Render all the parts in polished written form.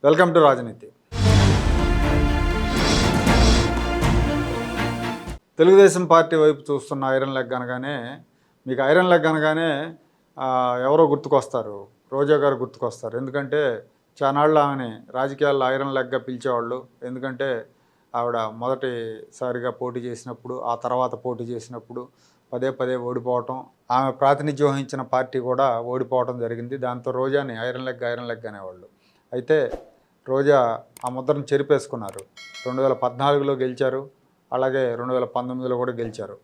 Welcome to రాజనీతి. Telugu Desam party వైపు చూస్తున్న ఐరన్ లెగ్ అనగానే మీకు ఐరన్ లెగ్ అనగానే ఎవరో గుర్తుకొస్తారు, రోజా గారు గుర్తుకొస్తారు. ఎందుకంటే చానాళ్ళు ఆమెని రాజకీయాల్లో ఐరన్ లెగ్గా పిలిచేవాళ్ళు. ఎందుకంటే ఆవిడ మొదటిసారిగా పోటీ చేసినప్పుడు, ఆ తర్వాత పోటీ చేసినప్పుడు పదే పదే ఓడిపోవటం, ఆమె ప్రాతినిధ్యం వహించిన పార్టీ కూడా ఓడిపోవటం జరిగింది. దాంతో రోజాని ఐరన్ లెగ్ అనేవాళ్ళు. అయితే రోజా ఆ ముద్రను చెరిపేసుకున్నారు. 2014లో గెలిచారు, అలాగే 2019లో కూడా గెలిచారు.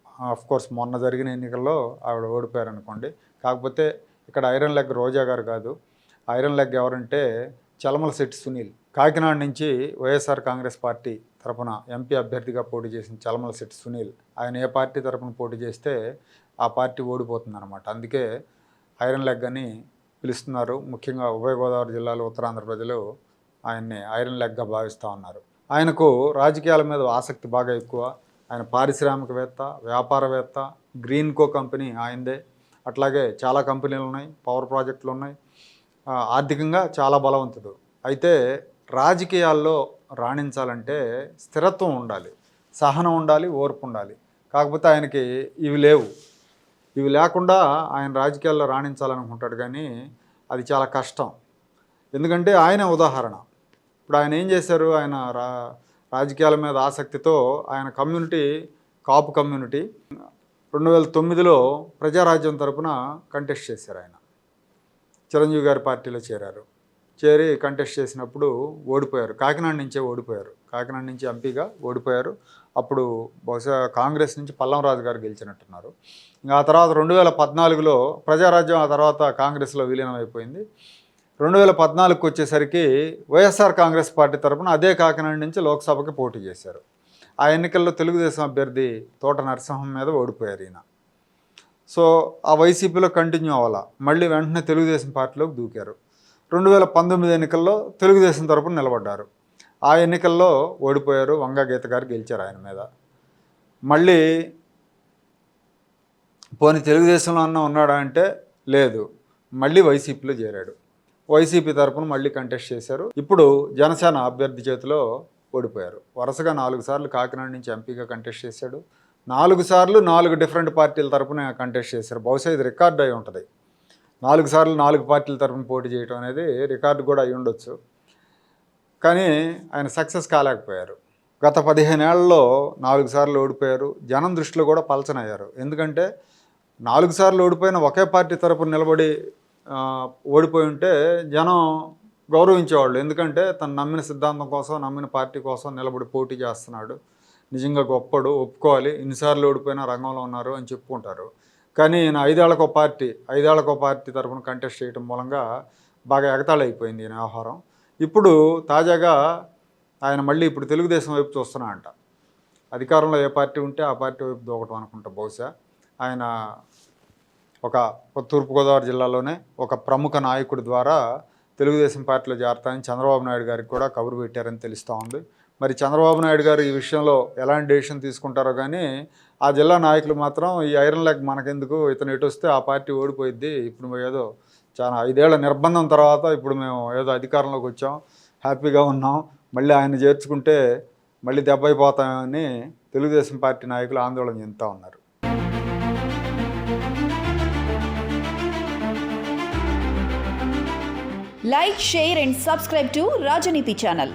కోర్స్ మొన్న జరిగిన ఎన్నికల్లో ఆవిడ ఓడిపోయారు అనుకోండి. కాకపోతే ఇక్కడ ఐరన్ లెగ్ రోజా గారు కాదు. ఐరన్ లెగ్ ఎవరంటే చలమలశెట్టి సునీల్. కాకినాడ నుంచి వైఎస్ఆర్ కాంగ్రెస్ పార్టీ తరఫున ఎంపీ అభ్యర్థిగా పోటీ చేసిన చలమలశెట్టి సునీల్. ఆయన ఏ పార్టీ తరఫున పోటీ చేస్తే ఆ పార్టీ ఓడిపోతుందన్నమాట. అందుకే ఐరన్ లెగ్ అని పిలుస్తున్నారు. ముఖ్యంగా ఉభయ గోదావరి జిల్లాలో ఉత్తరాంధ్ర ప్రజలు ఆయన్ని ఐరన్ లెగ్గా భావిస్తూ ఉన్నారు. ఆయనకు రాజకీయాల మీద ఆసక్తి బాగా ఎక్కువ. ఆయన పారిశ్రామికవేత్త, వ్యాపారవేత్త. గ్రీన్కో కంపెనీ ఆయనదే. అట్లాగే చాలా కంపెనీలు ఉన్నాయి, పవర్ ప్రాజెక్టులు ఉన్నాయి. ఆర్థికంగా చాలా బలవంతుడు. అయితే రాజకీయాల్లో రాణించాలంటే స్థిరత్వం ఉండాలి, సహనం ఉండాలి, ఓర్పు ఉండాలి. కాకపోతే ఆయనకి ఇవి లేవు. ఇవి లేకుండా ఆయన రాజకీయాల్లో రాణించాలనుకుంటాడు, కానీ అది చాలా కష్టం. ఎందుకంటే ఆయన ఉదాహరణ. ఇప్పుడు ఆయన ఏం చేశారు, ఆయన రాజకీయాల మీద ఆసక్తితో ఆయన కమ్యూనిటీ, కాపు కమ్యూనిటీ 2009లో ప్రజారాజ్యం తరపున కంటెస్ట్ చేశారు. ఆయన చిరంజీవి గారి పార్టీలో చేరి కంటెస్ట్ చేసినప్పుడు ఓడిపోయారు. కాకినాడ నుంచే ఓడిపోయారు. కాకినాడ నుంచి ఎంపీగా ఓడిపోయారు. అప్పుడు బహుశా కాంగ్రెస్ నుంచి పల్లంరాజు గారు గెలిచినట్టున్నారు. ఇంకా ఆ తర్వాత 2014లో ప్రజారాజ్యం, ఆ తర్వాత కాంగ్రెస్లో విలీనం అయిపోయింది. 2014కు వచ్చేసరికి వైఎస్ఆర్ కాంగ్రెస్ పార్టీ తరఫున అదే కాకినాడ నుంచి లోక్సభకి పోటీ చేశారు. ఆ ఎన్నికల్లో తెలుగుదేశం అభ్యర్థి తోట నరసింహం మీద ఓడిపోయారు ఈయన. సో ఆ వైసీపీలో కంటిన్యూ అవ్వాలా, మళ్ళీ వెంటనే తెలుగుదేశం పార్టీలోకి దూకారు. 2019 ఎన్నికల్లో తెలుగుదేశం తరపున నిలబడ్డారు. ఆ ఎన్నికల్లో ఓడిపోయారు. వంగా గీత గారు గెలిచారు ఆయన మీద. మళ్ళీ పోనీ తెలుగుదేశంలో అన్న ఉన్నాడా అంటే లేదు, మళ్ళీ వైసీపీలో చేరాడు. వైసీపీ తరపున మళ్ళీ కంటెస్ట్ చేశారు. ఇప్పుడు జనసేన అభ్యర్థి చేతిలో ఓడిపోయారు. వరుసగా 4 సార్లు కాకినాడ నుంచి ఎంపీగా కంటెస్ట్ చేశాడు. 4 సార్లు 4 డిఫరెంట్ పార్టీల తరపున కంటెస్ట్ చేశారు. బహుశా ఇది రికార్డు అయి ఉంటుంది. 4 సార్లు 4 పార్టీల తరపున పోటీ చేయడం అనేది రికార్డు కూడా అయి ఉండొచ్చు. కానీ ఆయన సక్సెస్ కాలేకపోయారు. గత 15 ఏళ్లలో 4 సార్లు ఓడిపోయారు. జనం దృష్టిలో కూడా పలచనయ్యారు. ఎందుకంటే 4 సార్లు ఓడిపోయిన ఒకే పార్టీ తరపున నిలబడి ఓడిపోయి ఉంటే జనం గౌరవించేవాళ్ళు. ఎందుకంటే తను నమ్మిన సిద్ధాంతం కోసం, నమ్మిన పార్టీ కోసం నిలబడి పోటీ చేస్తున్నాడు, నిజంగా గొప్పడు, ఒప్పుకోవాలి, ఇన్నిసార్లు ఓడిపోయినా రంగంలో ఉన్నారు అని చెప్పుకుంటారు. కానీ ఈయన 5 ఏళ్లకో పార్టీ తరపున కంటెస్ట్ చేయడం మూలంగా బాగా ఎగతాళి అయిపోయింది ఈయన వ్యవహారం. ఇప్పుడు తాజాగా ఆయన మళ్ళీ ఇప్పుడు తెలుగుదేశం వైపు చూస్తున్నా అంట. అధికారంలో ఏ పార్టీ ఉంటే ఆ పార్టీ వైపు దూకటం అనుకుంటా బహుశా. ఆయన ఒక తూర్పుగోదావరి జిల్లాలోనే ఒక ప్రముఖ నాయకుడి ద్వారా తెలుగుదేశం పార్టీలో చేరతానని చంద్రబాబు నాయుడు గారికి కూడా కబురు పెట్టారని తెలుస్తూ ఉంది. మరి చంద్రబాబు నాయుడు గారు ఈ విషయంలో ఎలాంటి డెసిషన్ తీసుకుంటారో కానీ ఆ జిల్లా నాయకులు మాత్రం ఈ ఐరన్ లెగ్ మనకెందుకు, ఇతను ఎటు వస్తే ఆ పార్టీ ఓడిపోయిద్ది, ఇప్పుడు ఏదో చాలా 5 ఏళ్ల నిర్బంధం తర్వాత ఇప్పుడు మేము ఏదో అధికారంలోకి వచ్చాం, హ్యాపీగా ఉన్నాం, మళ్ళీ ఆయన చేర్చుకుంటే మళ్ళీ దెబ్బ అయిపోతామని తెలుగుదేశం పార్టీ నాయకులు ఆందోళన చెందుతూ ఉన్నారు. Like, share and subscribe to Rajaniti channel.